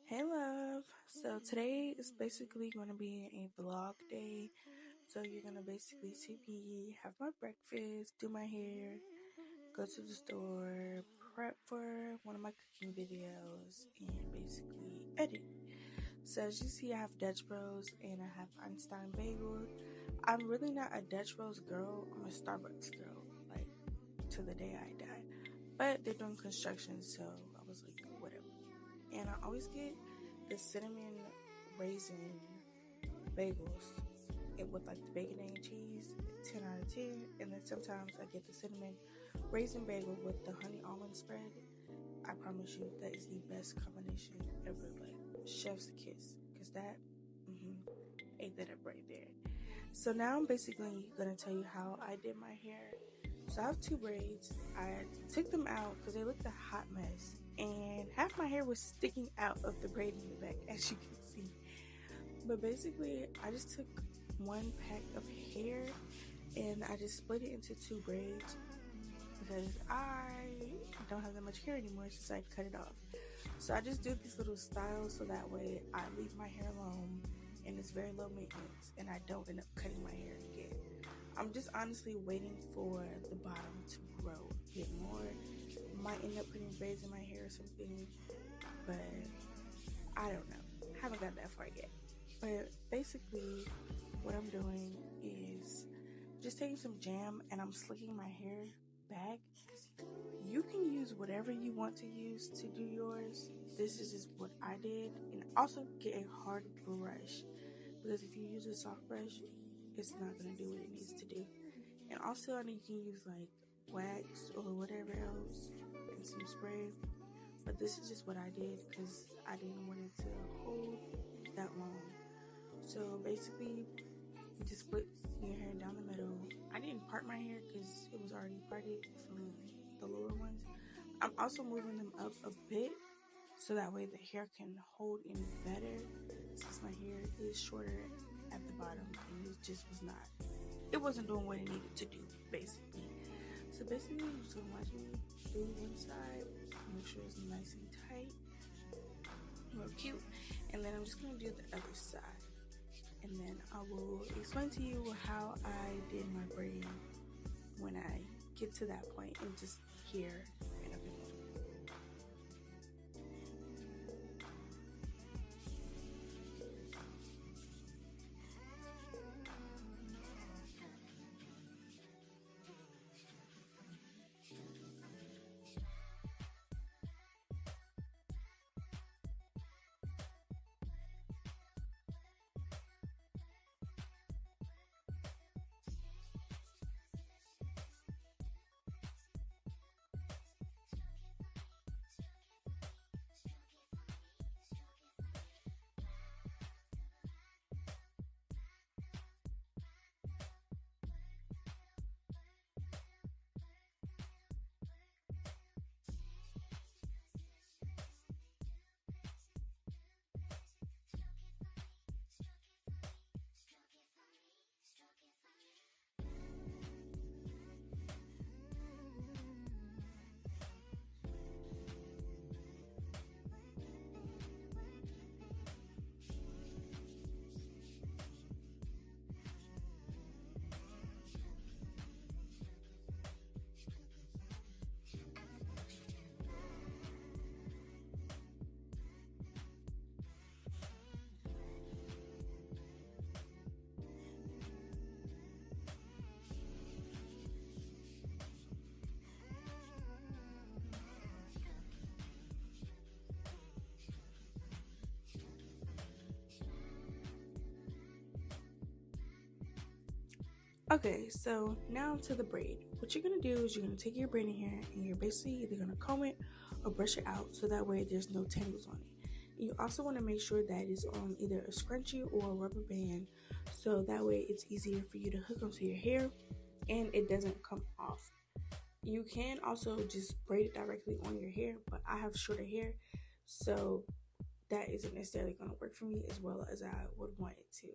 Hey love. So today is basically going to be a vlog day. So you're going to basically see me have my breakfast, do my hair, go to the store, prep for one of my cooking videos, and basically edit. So as you see, I have Dutch Bros and I have Einstein Bagel. I'm really not a Dutch Bros girl. I'm a Starbucks girl, like to the day I die. But they're doing construction, so I was like, whatever. And I always get the cinnamon raisin bagels with like the bacon and cheese, 10 out of 10. And then sometimes I get the cinnamon raisin bagel with the honey almond spread. I promise you that is the best combination ever. Like chef's kiss, because that ate that up right there. So now I'm basically gonna tell you how I did my hair. So I have two braids. I took them out because they looked a hot mess, and half my hair was sticking out of the braid in the back, as you can see. But basically, I just took one pack of hair and I just split it into two braids because I don't have that much hair anymore since I cut it off. So I just do these little styles so that way I leave my hair alone and it's very low maintenance and I don't end up cutting my hair again. I'm just honestly waiting for the bottom to grow a bit more. Might end up putting braids in my hair or something, but I don't know. Haven't got that far yet. But basically, what I'm doing is just taking some jam and I'm slicking my hair back. You can use whatever you want to use to do yours. This is just what I did. And also get a hard brush, because if you use a soft brush, it's not going to do what it needs to do. And also, I know you can use like wax or whatever else and some spray. But this is just what I did because I didn't want it to hold that long. So basically, you just split your hair down the middle. I didn't part my hair because it was already parted from the lower ones. I'm also moving them up a bit so that way the hair can hold in better, since my hair is shorter at the bottom and it just was not, it wasn't doing what it needed to do, basically. So basically, you're just gonna watch me do one side, make sure it's nice and tight, real cute, and then I'm just gonna do the other side. And then I will explain to you how I did my braiding when I get to that point and just here in a bit. Okay, so now to the braid. What you're gonna do is you're gonna take your braiding hair and you're basically either gonna comb it or brush it out so that way there's no tangles on it. You also want to make sure that it's on either a scrunchie or a rubber band so that way it's easier for you to hook onto your hair and it doesn't come off. You can also just braid it directly on your hair, but I have shorter hair, so that isn't necessarily going to work for me as well as I would want it to.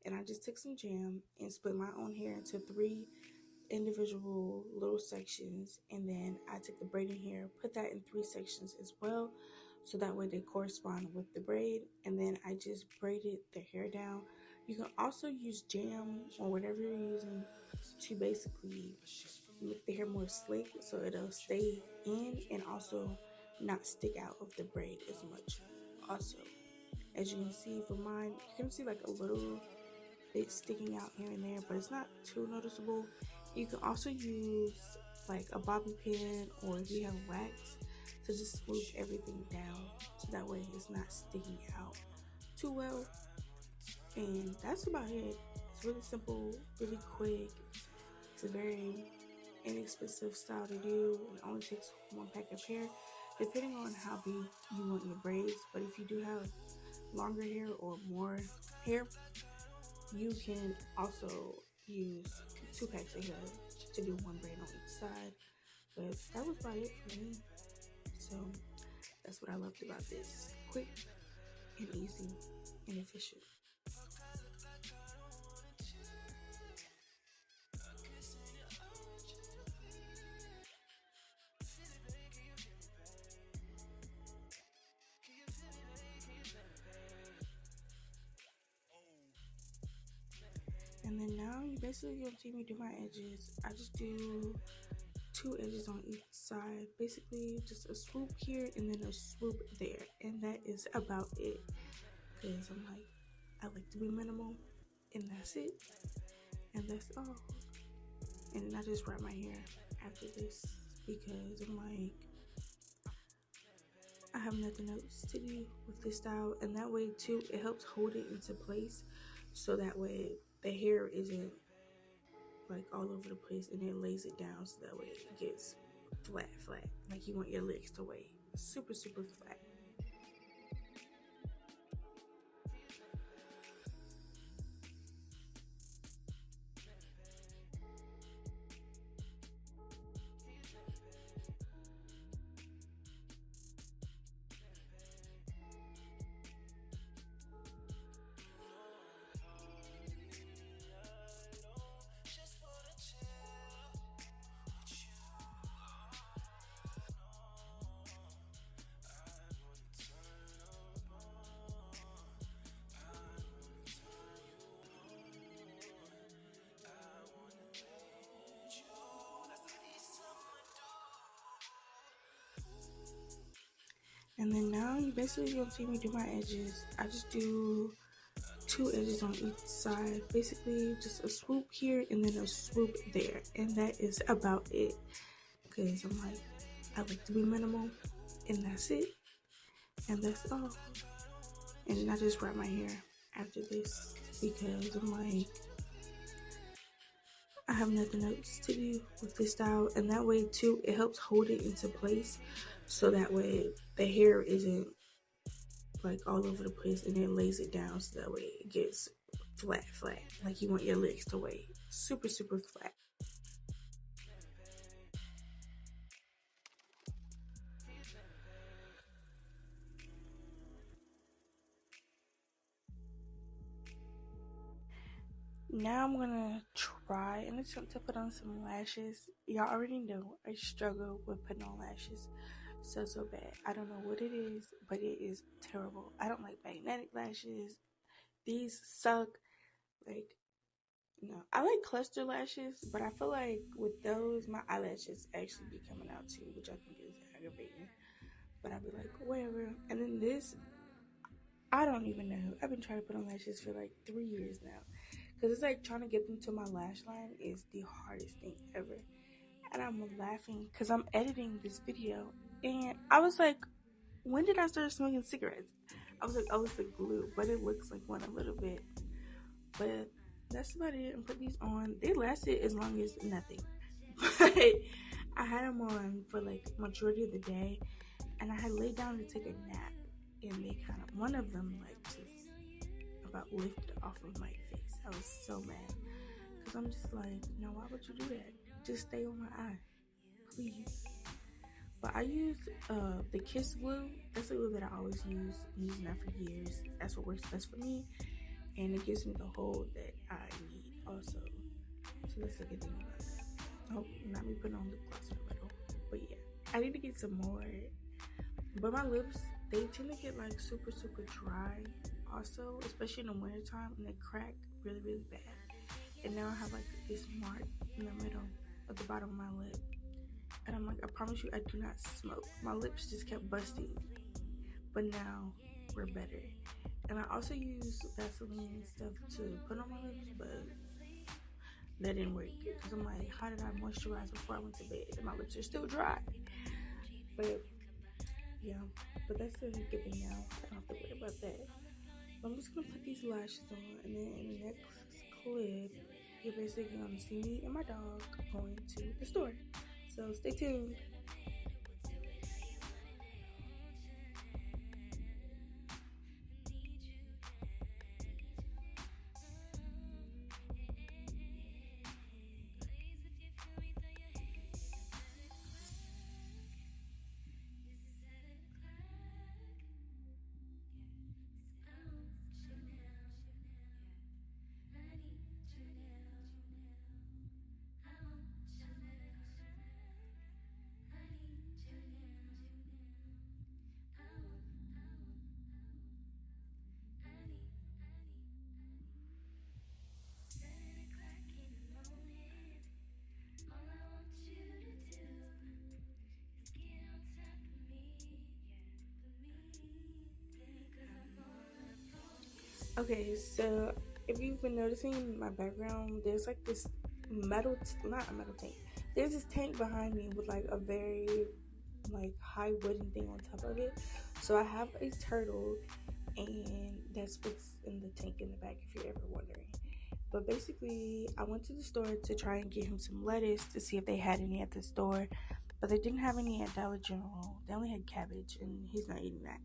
And I just took some jam and split my own hair into three individual little sections, and then I took the braiding hair, put that in three sections as well, so that way they correspond with the braid. And then I just braided the hair down. You can also use jam or whatever you're using to basically make the hair more slick so it'll stay in and also not stick out of the braid as much. Also, as you can see for mine, you can see like a little bit sticking out here and there, but it's not too noticeable. You can also use like a bobby pin, or if you have wax, to just smooth everything down so that way it's not sticking out too well. And that's about it. It's really simple, really quick. It's a very inexpensive style to do. It only takes one pack of hair, depending on how big you want your braids. But if you do have longer hair or more hair, you can also use 2 packs of hair to do one braid on each side. But that was about it for me. So that's what I loved about this. Quick and easy and efficient. And then now you basically gonna see me do my edges. I just do 2 edges on each side, basically just a swoop here and then a swoop there, and that is about it. Because I like to be minimal, and that's it, and that's all. And then I just wrap my hair after this because I have nothing else to do with this style, and that way too it helps hold it into place, so that way the hair isn't like all over the place, and it lays it down so that way it gets flat, like you want your legs to weigh super flat. And then now you basically gonna see me do my edges. I just do 2 edges on each side, basically just a swoop here and then a swoop there, and that is about it. Because I like to be minimal, and that's it, and that's all. And then I just wrap my hair after this because I have nothing else to do with this style, and that way too it helps hold it into place, so that way the hair isn't like all over the place, and it lays it down so that way it gets flat, like you want your legs to weigh super flat. Now I'm gonna try and attempt to put on some lashes. Y'all already know I struggle with putting on lashes so bad. I don't know what it is, but it is terrible. I don't like magnetic lashes. These suck. Like, no, I like cluster lashes, but I feel like with those, my eyelashes actually be coming out too, which I think is aggravating. But I'd be like, whatever. And then this, I don't even know. I've been trying to put on lashes for like 3 years now. Because it's like trying to get them to my lash line is the hardest thing ever. And I'm laughing because I'm editing this video. And I was like, when did I start smoking cigarettes? I was like, oh, it's the glue. But it looks like one a little bit. But that's about it. And put these on. They lasted as long as nothing. But I had them on for like majority of the day. And I had laid down to take a nap. And they kind of, one of them like just about lifted off of my face. I was so mad. Because I'm just like, no, why would you do that? Just stay on my eye. Please. But I use the Kiss glue. That's the glue that I always use. I'm using that for years. That's what works best for me. And it gives me the hold that I need also. So that's a good thing about that. I hope not me putting on lip gloss in the middle. But yeah, I need to get some more. But my lips, they tend to get like super dry also, especially in the winter time, and they crack really bad. And now I have like this mark in the middle at the bottom of my lip, and I'm like, I promise you I do not smoke. My lips just kept busting, but now we're better. And I also use Vaseline and stuff to put on my lips, but that didn't work because I'm like, how did I moisturize before I went to bed and my lips are still dry? But yeah, but that's the good thing now. I don't have to worry about that. So I'm just gonna put these lashes on, and then in the next clip, you're basically gonna see me and my dog going to the store. So stay tuned. Okay, so if you've been noticing in my background, there's like this not a metal tank. There's this tank behind me with like a very like high wooden thing on top of it. So I have a turtle, and that's what's in the tank in the back if you're ever wondering. But basically, I went to the store to try and get him some lettuce to see if they had any at the store, but they didn't have any at Dollar General. They only had cabbage, and he's not eating that.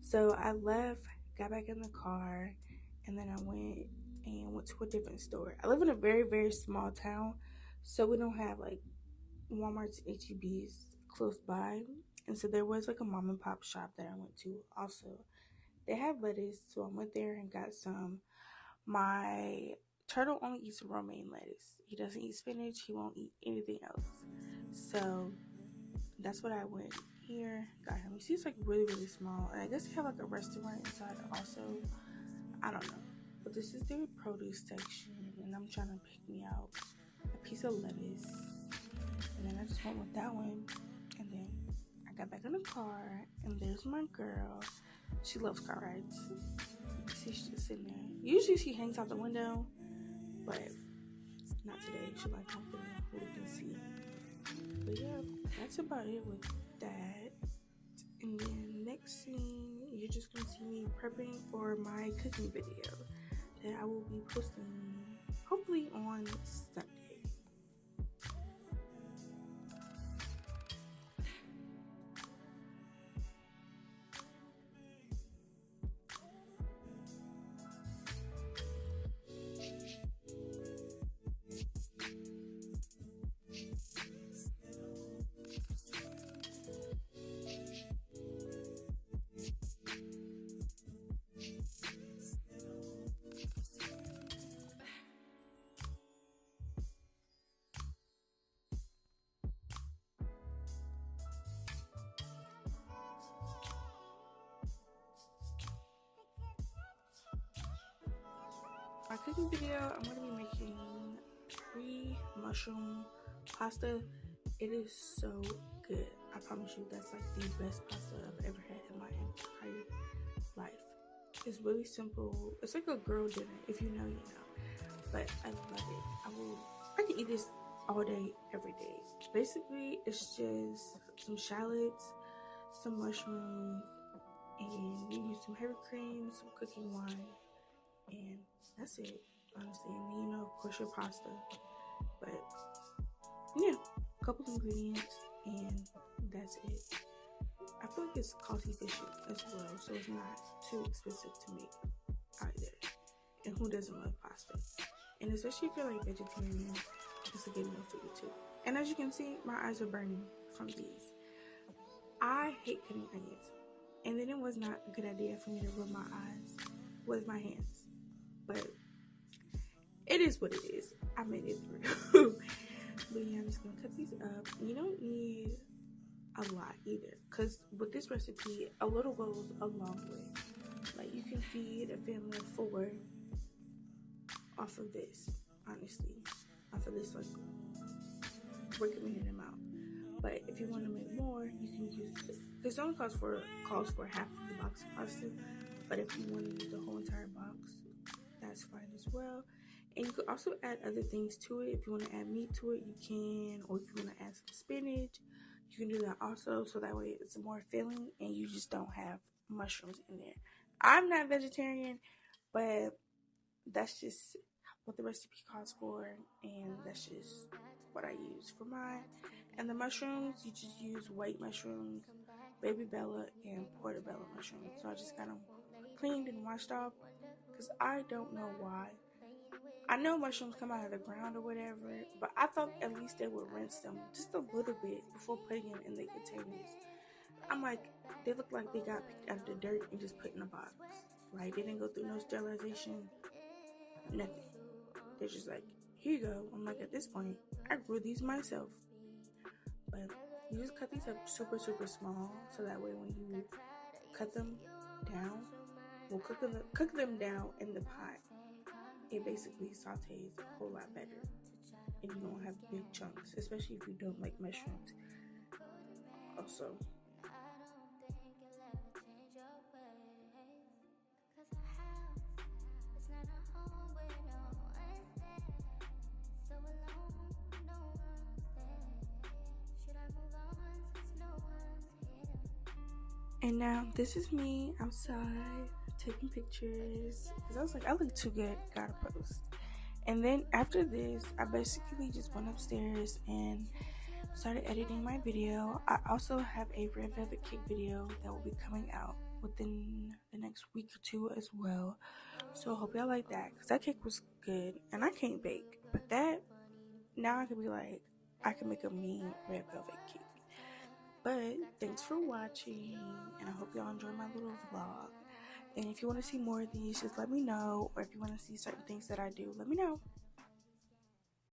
So I left, got back in the car, and then I went to a different store. I live in a very small town, so we don't have like Walmart's and HEBs close by. And so there was like a mom and pop shop that I went to also. They had lettuce, so I went there and got some. My turtle only eats romaine lettuce. He doesn't eat spinach. He won't eat anything else. So that's what I went here, got him. You see, it's like really small. And I guess they have like a restaurant inside also. I don't know. But this is their produce section, and I'm trying to pick me out a piece of lettuce. And then I just went with that one. And then I got back in the car, and there's my girl. She loves car rides. She's just sitting there. Usually she hangs out the window, but not today. She like something who can see. But yeah, that's about it with that. And then next thing, you're just gonna see me prepping for my cooking video that I will be posting hopefully on Sunday. My cooking video, I'm going to be making 3 mushroom pasta. It is so good. I promise you, that's like the best pasta I've ever had in my entire life. It's really simple. It's like a girl dinner. If you know, you know. But I love it. I can eat this all day, every day. Basically, it's just some shallots, some mushrooms, and you use some heavy cream, some cooking wine, and that's it, honestly. And then, you know, of course, your pasta. But yeah, a couple ingredients, and that's it. I feel like it's cost efficient as well, so it's not too expensive to make either. And who doesn't love pasta? And especially if you're like vegetarian, it's a good meal for you too. And as you can see, my eyes are burning from these. I hate cutting onions, and then it was not a good idea for me to rub my eyes with my hands. But it is what it is. I made it through. But yeah, I'm just gonna cut these up. You don't need a lot either, because with this recipe, a little goes a long way. Like, you can feed a family of 4 off of this, honestly, off of this like recommended amount. But if you want to make more, you can use, this only calls for half of the box of pasta. But if you want to use the whole entire box, that's fine as well. And you can also add other things to it. If you want to add meat to it, you can. Or if you want to add some spinach, you can do that also. So that way it's more filling and you just don't have mushrooms in there. I'm not vegetarian, but that's just what the recipe calls for. And that's just what I use for mine. And the mushrooms, you just use white mushrooms, baby bella, and portobello mushrooms. So I just got them cleaned and washed off because I don't know why. I know mushrooms come out of the ground or whatever, but I thought at least they would rinse them just a little bit before putting them in the containers. I'm like, they look like they got picked out of the dirt and just put in a box. Like, they didn't go through no sterilization, nothing. They're just like, here you go. I'm like, at this point, I grew these myself. But you just cut these up super, super small, so that way when you cut them down, well, cook them down in the pot, it basically sautés a whole lot better, and you don't have big chunks, especially if you don't like mushrooms. Also, and now this is me outside taking pictures because I was like, I look too good, gotta post. And then after this, I basically just went upstairs and started editing my video. I also have a red velvet cake video that will be coming out within the next week or 2 as well. So I hope y'all like that, because that cake was good. And I can't bake, but that, now I can be like, I can make a mean red velvet cake. But thanks for watching, and I hope y'all enjoy my little vlog. And if you want to see more of these, just let me know. Or if you want to see certain things that I do, let me know.